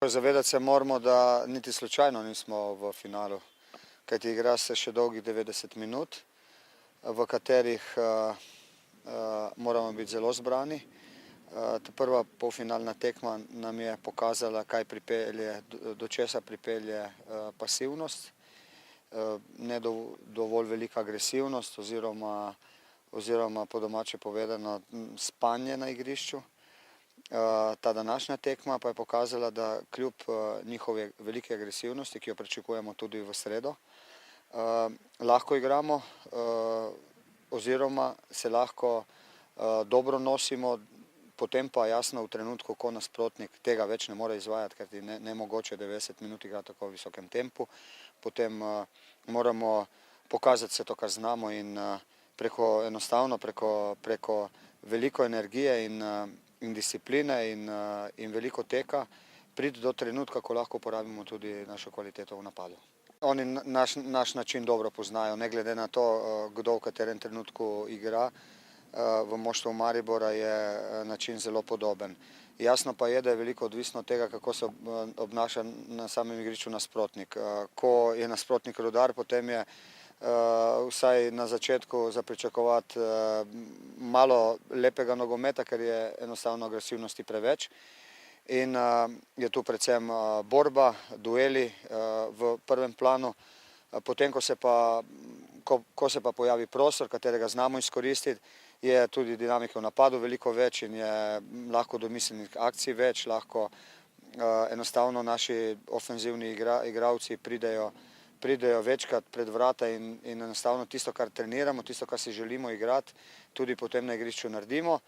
Zavedati se moramo, da niti slučajno nismo v finalu, kajti igra se še dolgih 90 minut, v katerih moramo biti zelo zbrani. Ta prva polfinalna tekma nam je pokazala, do česa pripelje pasivnost, ne dovolj velika agresivnost oziroma po domače povedano spanje na igrišču. Ta današnja tekma pa je pokazala, da kljub njihove velike agresivnosti, ki jo pričakujemo tudi v sredo, lahko igramo oziroma se lahko dobro nosimo, potem pa jasno v trenutku, ko nasprotnik tega več ne more izvajati, ker je nemogoče 90 minut igrati tako v visokem tempu, potem moramo pokazati vse to, kar znamo in enostavno preko veliko energije in discipline in veliko teka priti do trenutka, ko lahko uporabimo tudi našo kvaliteto v napadu. Oni naš način dobro poznajo, ne glede na to, kdo v katerem trenutku igra. V moštvu Maribora je način zelo podoben. Jasno pa je, da je veliko odvisno od tega, kako se obnaša na samem igrišču nasprotnik. Ko je nasprotnik Rudar, potem je vsaj na začetku za pričakovati malo lepega nogometa, ker je enostavno agresivnosti preveč. In je tu predvsem borba, dueli v prvem planu. Potem, ko se pa pojavi prostor, katerega znamo izkoristiti, je tudi dinamike v napadu veliko več in je lahko domiselnih akcij več, lahko enostavno naši ofenzivni igralci pridejo večkrat pred vrata in enostavno tisto, kar treniramo, tisto, kar si želimo igrati, tudi potem na igrišču naredimo.